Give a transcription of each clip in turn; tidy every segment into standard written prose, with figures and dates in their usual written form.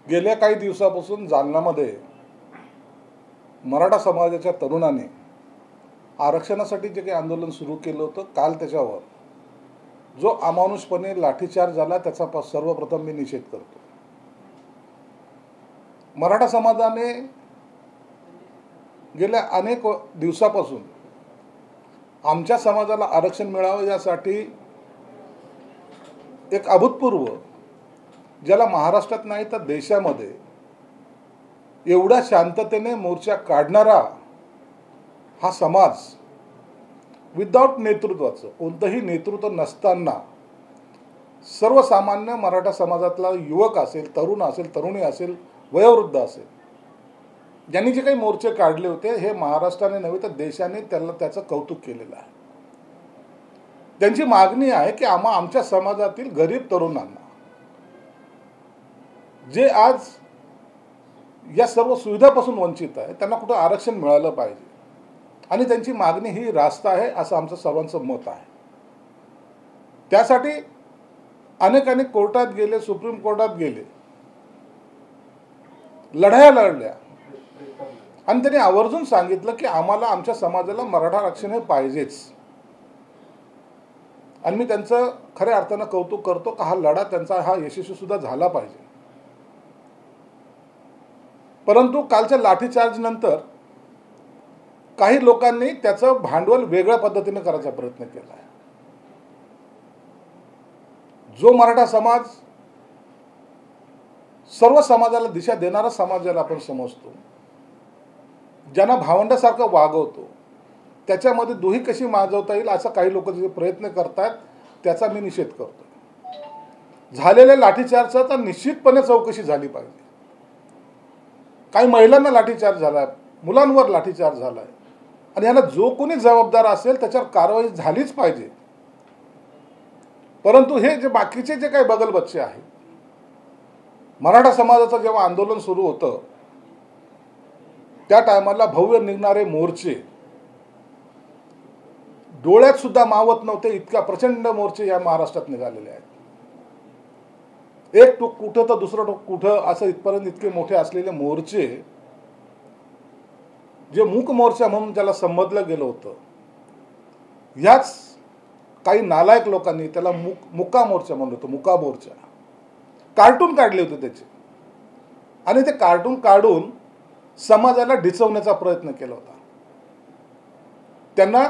गेल्या काही दिवसापासून जालन्यामध्ये मराठा समाजाच्या तरुणांनी आरक्षणासाठी जे काही आंदोलन सुरू केलं होतं, काल त्याच्यावर जो अमानुषपणे लाठीचार्ज झाला त्याचा सर्वप्रथम मी निषेध करतो. मराठा समाजाने गेल्या अनेक दिवसापासून आमच्या समाजाला आरक्षण मिळावं यासाठी एक अभूतपूर्व, ज्याला महाराष्ट्रात नाही तर देशामध्ये एवढ्या शांततेने मोर्चा काढणारा हा समाज, विदाउट नेतृत्वाचं, कोणतंही नेतृत्व नसताना सर्वसामान्य मराठा समाजातला युवक असेल, तरुण असेल, तरुणी असेल, वयोवृद्ध असेल, ज्यांनी जे काही मोर्चे काढले होते, हे महाराष्ट्राने नव्हे तर देशाने त्याचं कौतुक केलेलं आहे. त्यांची मागणी आहे की आमच्या समाजातील गरीब तरुणांना, जे आज या सर्व सुविधापासून वंचित आहे, त्यांना कुठं आरक्षण मिळालं पाहिजे. आणि त्यांची मागणी ही रास्त आहे असं आमचं सर्वांचं मत आहे. त्यासाठी अनेक कोर्टात गेले, सुप्रीम कोर्टात गेले, लढाया लढल्या आणि त्यांनी आवर्जून सांगितलं की आम्हाला, आमच्या समाजाला मराठा आरक्षण हे पाहिजेच. आणि मी त्यांचं खऱ्या अर्थानं कौतुक करतो की हा लढा त्यांचा हा यशस्वी सुद्धा झाला पाहिजे. परंतु कालच्या लाठीचार्ज नंतर काही लोकांनी त्याचं भांडवल वेगळ्या पद्धतीने करायचा प्रयत्न केला आहे. जो मराठा समाज सर्व समाजाला दिशा देणारा समाज ज्याला आपण समजतो, ज्यांना भावंडासारखं वागवतो, त्याच्यामध्ये दुही कशी माजवता येईल असा काही लोक जे प्रयत्न करतात, त्याचा मी निषेध करतो. झालेल्या लाठीचार्जचा तर निश्चितपणे चौकशी झाली पाहिजे. काही महिलांना लाठीचार्ज झाला, मुलांवर लाठीचार्ज झालाय, आणि याला जो कोणी जबाबदार असेल त्याच्यावर कारवाई झालीच पाहिजे. परंतु हे जे बाकीचे जे काही बगलबच्चे आहेत, मराठा समाजाचं जेव्हा आंदोलन सुरू होतं त्या टायमाला भव्य निघणारे मोर्चे, डोळ्यात सुद्धा मावत नव्हते इतका प्रचंड मोर्चे या महाराष्ट्रात निघालेले आहेत. एक टोक कुठं तर दुसरं टोक कुठं असं इथपर्यंत इतके मोठे असलेले मोर्चे, जे मूक मोर्चा म्हणून त्याला संबोधलं गेलं होतं, ह्याच काही नालायक लोकांनी त्याला मुका मोर्चा म्हणलं होतं. मुका मोर्चा कार्टून काढले होते त्याचे, आणि ते कार्टून काढून समाजाला डिचवण्याचा प्रयत्न केला होता. त्यांना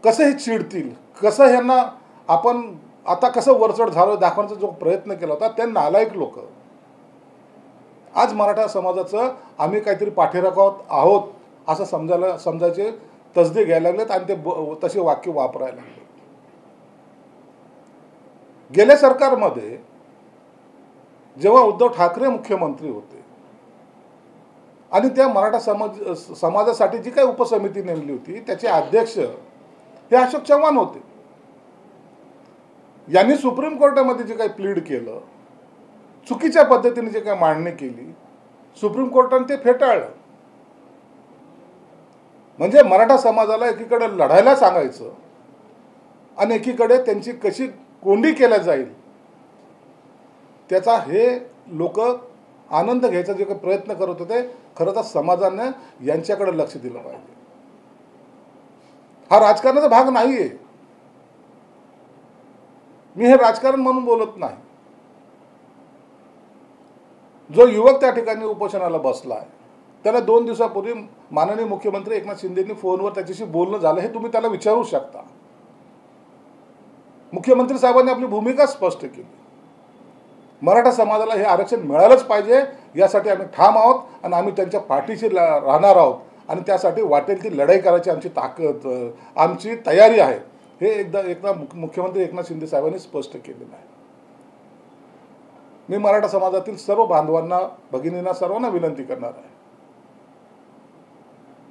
कसं हे चिडतील, कसं ह्यांना आपण आता कसं वरचढ झालं दाखवण्याचा जो प्रयत्न केला होता, त्या नालायक लोक आज मराठा समाजाचं आम्ही काहीतरी पाठीराखत आहोत असं समजायचे तसदी घ्यायला लागलेत आणि ते तसे वाक्य वापरायला लागले. गेल्या सरकारमध्ये जेव्हा उद्धव ठाकरे मुख्यमंत्री होते आणि त्या मराठा समाजासाठी जी काही उपसमिती नेमली होती, त्याचे अध्यक्ष हे अशोक चव्हाण होते. यांनी सुप्रीम कोर्टामध्ये जे काही प्लीड केलं, चुकीच्या पद्धतीने जे काही मांडणी केली, सुप्रीम कोर्टाने ते फेटाळलं. म्हणजे मराठा समाजाला एकीकडे लढायला सांगायचं आणि एकीकडे त्यांची कशी कोंडी केल्या जाईल त्याचा हे लोक आनंद घ्यायचा जे काही प्रयत्न करत होते. खरं तर समाजाने यांच्याकडे लक्ष दिलं पाहिजे. हा राजकारणाचा भाग नाहीये. मी हे राजकारण म्हणून बोलत नाही. जो युवक त्या ठिकाणी उपोषणाला बसला आहे, त्याला 2 दिवसापूर्वी माननीय मुख्यमंत्री एकनाथ शिंदेंनी फोनवर त्याच्याशी बोलणं झालं, हे तुम्ही त्याला विचारू शकता. मुख्यमंत्री साहेबांनी आपली भूमिका स्पष्ट केली. मराठा समाजाला हे आरक्षण मिळालंच पाहिजे, यासाठी आम्ही ठाम आहोत आणि आम्ही त्यांच्या पाठीशी राहणार आहोत आणि त्यासाठी वाटेल ती लढाई करायची आमची ताकद, आमची तयारी आहे, हे एकदा मुख्यमंत्री एकनाथ शिंदे साहेबांनी स्पष्ट केलेलं आहे. मी मराठा समाजातील सर्व बांधवांना, भगिनींना, सर्वांना विनंती करणार आहे,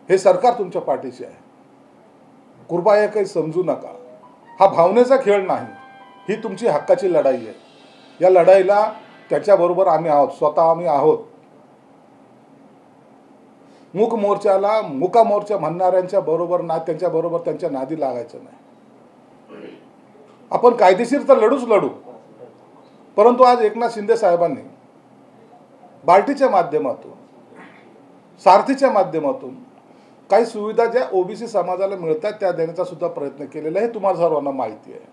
हे सरकार तुमच्या पाठीशी आहे. कृपया काही समजू नका. हा भावनेचा खेळ नाही, ही तुमची हक्काची लढाई आहे. या लढाईला त्याच्याबरोबर आम्ही आहोत, स्वतः आम्ही आहोत. मूक मोर्चाला मुका मोर्चा म्हणणाऱ्यांच्या बरोबर ना, त्यांच्या बरोबर त्यांच्या नादी लागायचं नाही. आपण कायदेशीर तर लढू, परंतु आज एकनाथ शिंदे साहेबांनी बार्टीच्या माध्यमातून, सारथीच्या माध्यमातून काही सुविधा ज्या ओबीसी समाजाला मिळतात त्या देण्याचा सुद्धा प्रयत्न केलेला आहे, हे तुम्हाला सर्वांना माहिती आहे.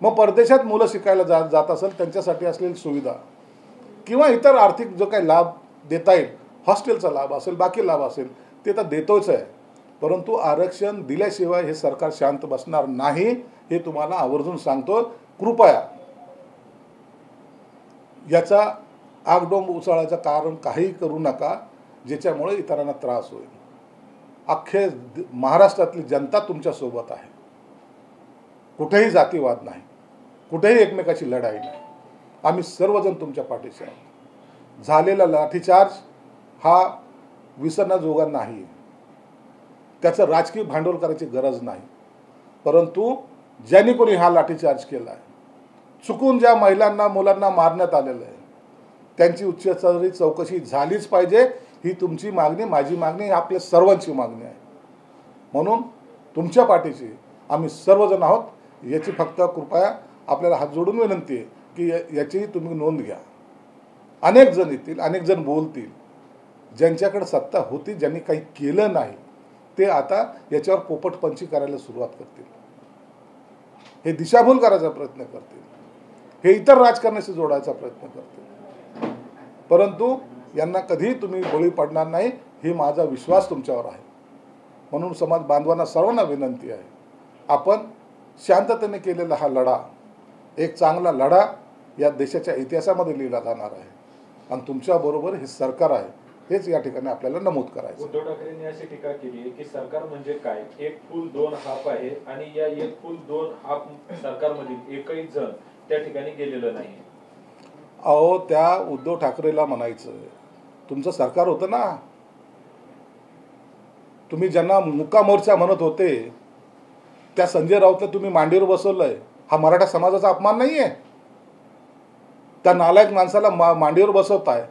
मग परदेशात मुलं शिकायला जात असेल त्यांच्यासाठी असलेली सुविधा किंवा इतर आर्थिक जो काही लाभ देता येईल, हॉस्टेलचा लाभ असेल, बाकी लाभ असेल, ते तर देतोच आहे. परंतु आरक्षण दिल्याशिवाय हे सरकार शांत बसणार नाही, हे तुम्हाला आवर्जून सांगतो. कृपया याचा आगडोंब उचलायचं कारण काही करू नका ज्याच्यामुळे इतरांना त्रास होईल. अख्खे महाराष्ट्रातली जनता तुमच्या सोबत आहे. कुठेही जातीवाद नाही, कुठेही एकमेकाची लढाई नाही. आम्ही सर्वजण तुमच्या पाठीशी आहोत. झालेला लाठीचार्ज हा विसरण्याजोगा नाही, त्याचं राजकीय भांडवल करायची गरज नाही. परंतु ज्यांनी कोणी हा लाठीचार्ज केला आहे, चुकून ज्या महिलांना मुलांना मारण्यात आलेलं आहे, त्यांची उच्चस्तरीय चौकशी झालीच पाहिजे. ही तुमची मागणी, माझी मागणी, आपल्या सर्वांची मागणी आहे. म्हणून तुमच्या पाठीशी आम्ही सर्वजण आहोत. याची फक्त कृपया आपल्याला हात जोडून विनंती आहे की याची तुम्ही नोंद घ्या. अनेक जण येतील, अनेक जण बोलतील. ज्यांच्याकडे सत्ता होती, ज्यांनी काही केलं नाही, ते आता याच्यावर पोपटपंची करायला सुरुवात करतील. हे दिशाभूल करायचा प्रयत्न करतील, हे इतर राजकारणाशी जोडायचा प्रयत्न करतील. परंतु यांना कधीही तुम्ही बळी पडणार नाही, हे माझा विश्वास तुमच्यावर आहे. म्हणून समाज बांधवांना सर्वांना विनंती आहे, आपण शांततेने केलेला हा लढा एक चांगला लढा या देशाच्या इतिहासामध्ये लिहिला जाणार आहे. आणि तुमच्याबरोबर हे सरकार आहे, हेच या ठिकाणी आपल्याला नमूद करायचं. उद्धव ठाकरेंनी अशी टीका केली आहे की सरकार म्हणजे काय, एक फुल दोन हाफ आहे आणि या एक फुल दोन हाफ सरकारमधील एकही जण त्या ठिकाणी गेलेलं नाही. अहो, त्या उद्धव ठाकरेला म्हणायचं, तुमचं सरकार होतं ना, तुम्ही ज्यांना मुक्का मोर्चा म्हणत होते त्या संजय राऊतला तुम्ही मांडीवर बसवलंय. हा मराठा समाजाचा अपमान नाहीये? त्या नालायक माणसाला मांडीवर बसवताय,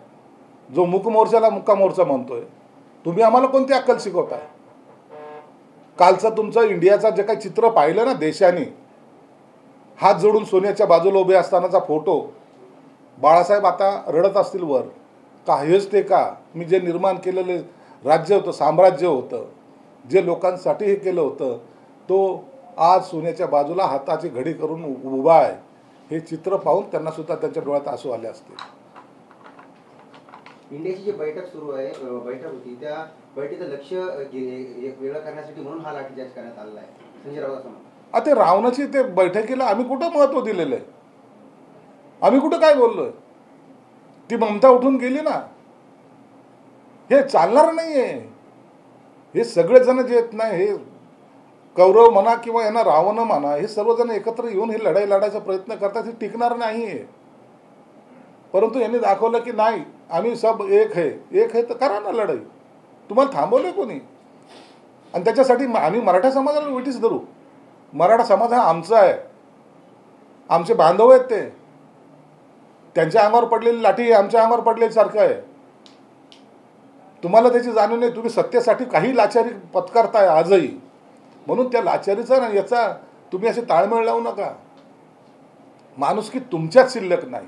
जो मुक्का मोर्चा म्हणतोय. तुम्ही आम्हाला कोणती अक्कल शिकवताय? कालचं तुमचं इंडियाचा जे काही चित्र पाहिलं ना देशाने, हात जोडून सोन्याच्या बाजूला उभे असतानाचा फोटो, बाळासाहेब आता रडत असतील वर का, हेच ते का मी जे निर्माण केलेले राज्य होतं, साम्राज्य होतं, जे लोकांसाठी हे केलं होतं, तो आज सोन्याच्या बाजूला हाताची घडी करून उभा आहे. हे चित्र पाहून त्यांना सुद्धा त्यांच्या डोळ्यात आसू आले असतील. इंडियाची जी बैठक सुरू आहे, बैठक होती, त्या बैठकीचं लक्ष एक वेगळं करण्यासाठी म्हणून हा लाठीचार्ज करण्यात आलेला आहे संजय राऊत. आता रावणाची ते बैठकीला आम्ही कुठं महत्व दिलेलं आहे? आम्ही कुठं काय बोललोय? ती ममता उठून गेली ना. हे चालणार नाहीये. हे सगळेजण जे आहेत ना, हे कौरव म्हणा किंवा यांना रावण म्हणा, हे सर्वजण एकत्र येऊन ही लढाई लढायचा प्रयत्न करतात. हे टिकणार नाहीये. परंतु यांनी दाखवलं की नाही, आम्ही सब एक है तर करा ना लढाई. तुम्हाला थांबवलंय कोणी? आणि त्याच्यासाठी आम्ही मराठा समाजाला वेटीस धरू. मराठा समाज हा आमचा आहे, आमचे बांधव आहेत. ते त्यांच्या अंगावर पडलेली लाठी आमच्या अंगावर पडलेली सारखं आहे. तुम्हाला त्याची जाणीव नाही. तुम्ही सत्तेसाठी काही लाचारी पत्करताय आजही. म्हणून त्या लाचारीचा ना याचा तुम्ही असे ताळमेळ लावू नका. माणुसकी तुमच्यात शिल्लक नाही,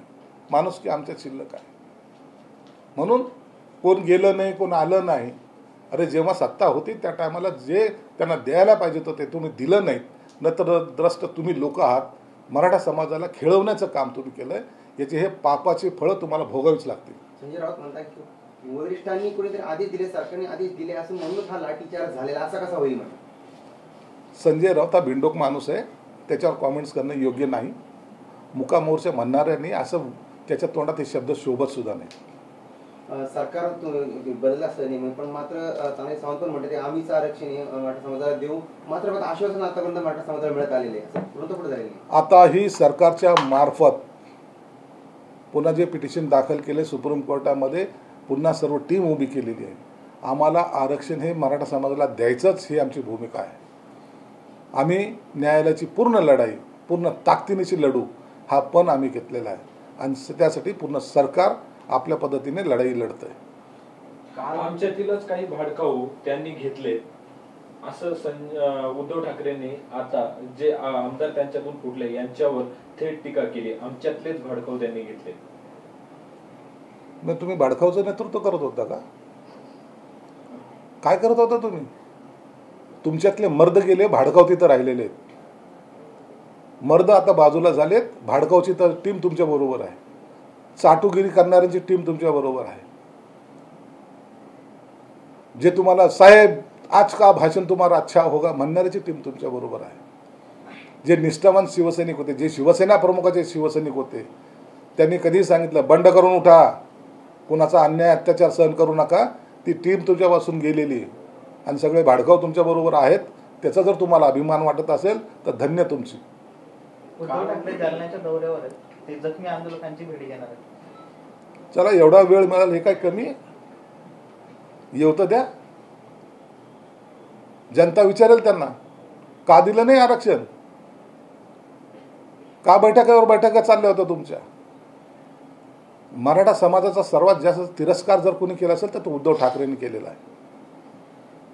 माणुसकी आमच्यात शिल्लक आहे. म्हणून कोण गेलं नाही, कोण आलं नाही. अरे जेव्हा सत्ता होती त्या टायमाला जे त्यांना द्यायला पाहिजे होतं ते तुम्ही दिलं नाही. नतद्रष्ट तुम्ही लोक आहात. मराठा समाजाला खेळवण्याचं काम तुम्ही केलंय. याची हे पापाची फळं तुम्हाला भोगावीच लागतील. संजय राऊत म्हणतात की वरिष्ठांनी कुणीतरी आदेश दिले, सरकारने आदेश दिले असं म्हणून हा लाठीचार्ज झालेला, असा कसा होईल? संजय राऊत हा भिंडोक माणूस आहे, त्याच्यावर कॉमेंट्स करणं योग्य नाही. मुका मोर्चा म्हणणाऱ्यांनी असं त्याच्या तोंडात हे शब्द शोभत सुद्धा नाही. सरकार बदलला असं नाही, पण मात्र तानाजी सावंत पण म्हणते आम्हीच आरक्षण मराठा समाजाला देऊ, मात्र आश्वासन आतापर्यंत मराठा समाजाला मिळत आलेले आहे. आता ही सरकारच्या मार्फत पुन्हा जे पिटिशन दाखल केले सुप्रीम कोर्टामध्ये, पुन्हा सर्व टीम उभी केलेली आहे. आम्हाला आरक्षण हे मराठा समाजाला द्यायचंच ही आमची भूमिका आहे. आम्ही न्यायालयाची पूर्ण लढाई, पूर्ण ताकदीनेची लढू हा पण आम्ही घेतलेला आहे. आणि त्यासाठी पूर्ण सरकार आपल्या पद्धतीने लढाई लढत आहे. आमच्यातीलच काही भाडकाऊ त्यांनी घेतले असं उद्धव ठाकरेंनी आता जे आमदार त्यांच्यातून फुटले यांच्यावर थेट टीका केली. आमच्यातलेच भाडकाऊ त्यांनी घेतले. मग तुम्ही भाडखाऊचं नेतृत्व करत होता का? काय करत होता तुम्ही? तुमच्यातले मर्द गेले, भाडखाऊ तिथं राहिलेले आहेत. मर्द आता बाजूला झालेत, भाडखाऊची तर टीम तुमच्या बरोबर आहे. चाटुगिरी करणाऱ्यांची टीम तुमच्या बरोबर आहे. जे तुम्हाला साहेब आज का भाषण तुम्हाला अच्छा होगा म्हणणाऱ्याची टीम तुमच्या बरोबर आहे. जे निष्ठावान शिवसैनिक होते, जे शिवसेना प्रमुखाचे शिवसैनिक होते, त्यांनी कधी सांगितलं बंड करून उठा, कुणाचा अन्याय अत्याचार सहन करू नका, ती टीम तुमच्यापासून गेलेली आणि सगळे भाडखाऊ तुमच्या बरोबर आहेत. त्याचा जर तुम्हाला अभिमान वाटत असेल तर धन्य तुमची. उद्धव ठाकरे जालन्याच्या दौऱ्यावर आहेत, ते जखमी आंदोलकांची भेट घेणार आहेत. चला एवढा वेळ मिळाला हे काय कमी आहे? येऊ तर द्या. जनता विचारेल त्यांना का दिलं नाही आरक्षण, का बैठका चालल्या होत्या तुमच्या. मराठा समाजाचा सर्वात जास्त तिरस्कार जर कोणी केला असेल तर तो उद्धव ठाकरेंनी केलेला आहे.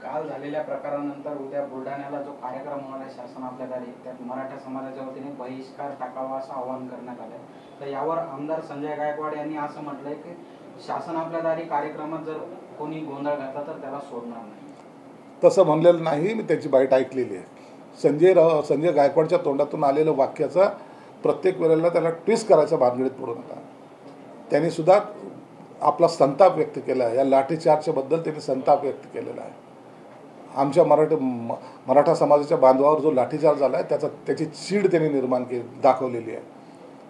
काल झालेल्या प्रकारानंतर उद्या बुलढाण्याला जो कार्यक्रम होणार आहे शासन आपल्या दारी, त्यात मराठा समाजाच्या वतीने बहिष्कार टाकावा असं आवाहन करण्यात आलं. तर यावर आमदार संजय गायकवाड यांनी असं म्हटलंय की शासन आपल्या दारी कार्यक्रमात जर कोणी गोंधळ घातला तर त्याला सोडणार नाही. तसं म्हणलेलं नाही, मी त्याची बाईट ऐकलेली आहे. संजय गायकवाडच्या तोंडातून आलेलं वाक्याचा प्रत्येक वेळेला त्याला ट्विस्ट करायचा भानगडीत पडू नका. त्यांनी सुद्धा आपला संताप व्यक्त केला आहे. या लाठीचार्जच्या बद्दल त्यांनी संताप व्यक्त केलेला आहे. आमच्या मराठा समाजाच्या बांधवावर जो लाठीचार्ज झाला आहे त्याची चीड त्यांनी निर्माण दाखवलेली आहे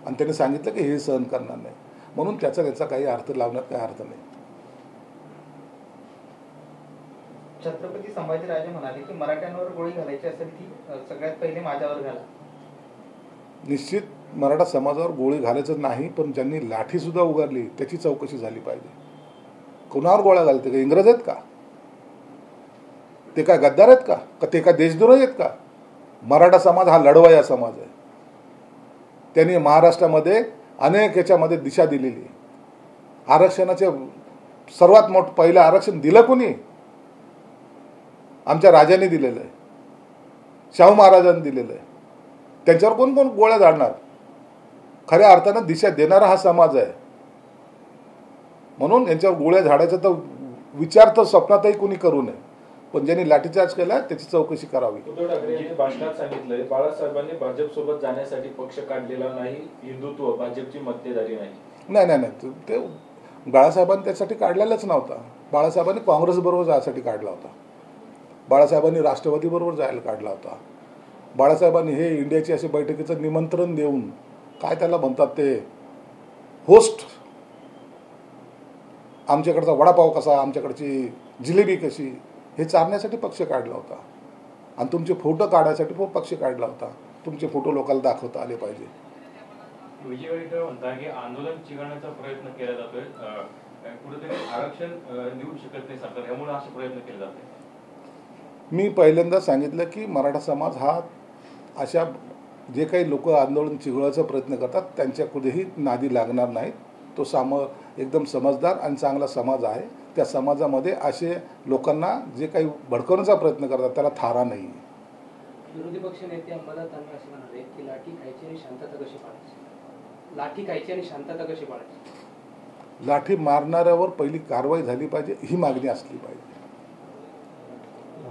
आणि त्यांनी सांगितलं की हे सहन करणार नाही. म्हणून त्याचा काही अर्थ लावण्यात काही अर्थ नाही. छत्रपती संभाजीराजे म्हणाले की मराठ्यांवर गोळी घालायची असेल ती सगळ्यात पहिले माझ्यावर घाला. निश्चित मराठा समाजावर गोळी घालायचं नाही, पण ज्यांनी लाठी सुद्धा उगारली त्याची चौकशी झाली पाहिजे. कोणावर गोळ्या घालते का? इंग्रज आहेत का? ते काय गद्दार आहेत का? ते काय देशद्रोही आहेत का? मराठा समाज हा लढवया समाज आहे. त्यांनी महाराष्ट्रामध्ये अनेक याच्यामध्ये दिशा दिलेली. आरक्षणाचे सर्वात मोठं पहिलं आरक्षण दिलं कोणी? आमच्या राजांनी दिलेलं आहे, शाहू महाराजांनी दिलेलं आहे. त्यांच्यावर कोण कोण गोळ्या झाडणार? खऱ्या अर्थानं दिशा देणारा हा समाज आहे. म्हणून यांच्यावर गोळ्या झाडायचा तर विचार तर स्वप्नातही कोणी करू नये, पण ज्यांनी लाठीचार्ज केला त्याची चौकशी करावी. उद्धव ठाकरे यांनी भाषणात सांगितलंय बाळासाहेबांनी भाजप सोबत जाण्यासाठी पक्ष काढलेला नाही, हिंदुत्व भाजपची मक्तेदारी नाही. नाही ते बाळासाहेबांनी त्यासाठी काढलेलाच नव्हता. बाळासाहेबांनी काँग्रेस बरोबर जायसाठी काढला होता. बाळासाहेबांनी राष्ट्रवादी बरोबर जायला काढला होता. बाळासाहेबांनी हे इंडियाची अशी बैठकीचं निमंत्रण देऊन काय त्याला म्हणतात ते होस्ट, आमच्याकडचा वडापाव कसा, आमच्याकडची जिलेबी कशी, हे चारण्यासाठी पक्ष काढला होता. आणि तुमचे फोटो काढायसाठी पक्ष काढला होता. तुमचे फोटो लोकांना दाखवता आले पाहिजे. विजयवाडी म्हणता की आंदोलन चिघळण्याचा प्रयत्न केला जातोय, कुठेतरी आरक्षण देऊ शकत नाही सरकार, यामुळे असे प्रयत्न केले जाते. मी पहिल्यांदा सांगितलं की मराठा समाज हा अशा जे काही लोक आंदोलन चिघळायचा प्रयत्न करतात त्यांच्या कुठेही नादी लागणार नाहीत. तो एकदम समजदार आणि चांगला समाज आहे. त्या समाजामध्ये असे लोकांना जे काही भडकवण्याचा प्रयत्न करतात त्याला थारा नाही. विरोधी पक्ष नेते अंबादास दानवे असे म्हणाले की लाठी खायची आणि शांतता कशी पाळायची. लाठी खायची आणि शांतता कशी पाळायची. लाठी मारणाऱ्यावर पहिली कारवाई झाली पाहिजे, ही मागणी असली पाहिजे.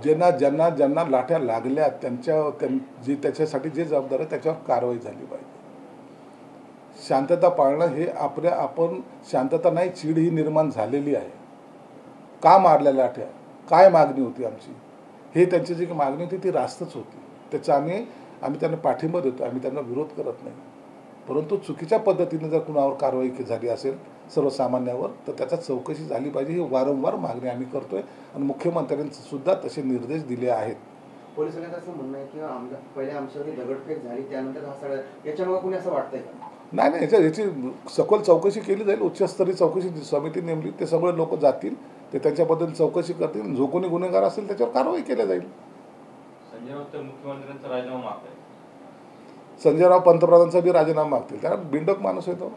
ज्यांना लाठ्या लागल्या त्याच्यासाठी जे जबाबदार आहे त्याच्यावर कारवाई झाली पाहिजे. शांतता पाळणं हे आपण शांतता नाही, चीड ही निर्माण झालेली आहे. का मारल्या लाठ्या, काय मागणी होती आमची, हे त्यांची जी मागणी होती ती रास्तच होती. त्याचा आम्ही त्यांना पाठिंबा देतो, आम्ही त्यांना विरोध करत नाही. परंतु चुकीच्या पद्धतीने जर कुणावर कारवाई झाली असेल सर्वसामान्यावर तर त्याचा चौकशी झाली पाहिजे, ही वारंवार मागणी आम्ही करतोय आणि मुख्यमंत्र्यांनी सुद्धा तसे निर्देश दिले आहेत. पोलिसांचं असं म्हणणं आहे की पहिले आमच्यावरती दगडफेक झाली त्यानंतर हा सगळं, याच्यामुळे कोणी असं वाटतंय का? नाही, याची सखोल चौकशी केली जाईल. उच्चस्तरीय चौकशी समिती नेमली, ते सगळे लोक जातील, ते त्यांच्या पद्धतीने चौकशी करतील. जो कोणी गुन्हेगार असेल त्याच्यावर कारवाई केली जाईल. संजय राऊत मुख्यमंत्र्यांचा राजीनामा मागताय. संजय राऊत पंतप्रधानांचा बी राजीनामा मागतील. त्याला बिंडक माणूस येतो.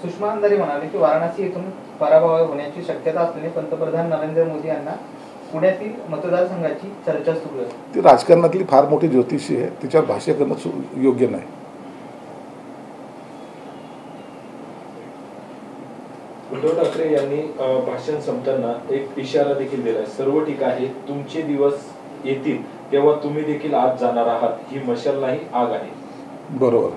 सुषमा अंधारे म्हणाले की वाराणसी येथून पराभव होण्याची शक्यता असल्याने पंतप्रधान नरेंद्र मोदी यांना पुण्यातील मतदारसंघाची चर्चा सुरू आहे. ती राजकारणातली फार मोठी ज्योतिषी आहे, तिच्यावर भाष्य करणं योग्य नाही. उद्धव ठाकरे यांनी भाषण संपताना एक इशारा देखील दिलाय, सर्व ठीक आहे, तुमचे दिवस येतील तेव्हा तुम्ही देखील आत जाणार आहात, ही मशाल नाही आग आहे. बरोबर.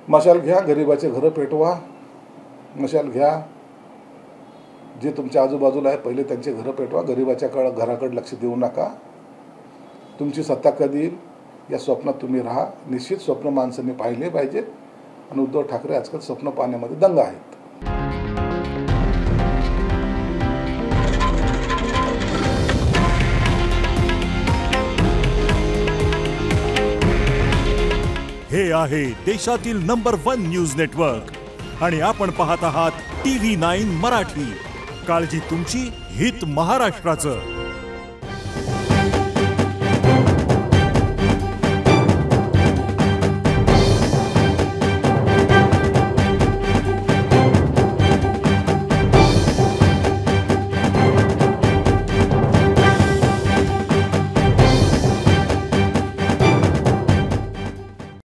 मशाल घ्या, गरिबाचे घरं पेटवा. मशाल घ्या, जे तुमच्या आजूबाजूला आहे पहिले त्यांचे घरं पेटवा. गरिबाच्या घराकडे लक्ष देऊ नका. तुमची सत्ता कधी येईल या स्वप्नात तुम्ही राहा. निश्चित स्वप्न माणसांनी पाहिले पाहिजेत आणि उद्धव ठाकरे आजकाल स्वप्न पाहण्यामध्ये दंग आहेत. हे आहे देशातील नंबर 1 न्यूज नेटवर्क आणि आपण पाहत आहात TV9 मराठी. काळजी तुमची, हित महाराष्ट्राचं.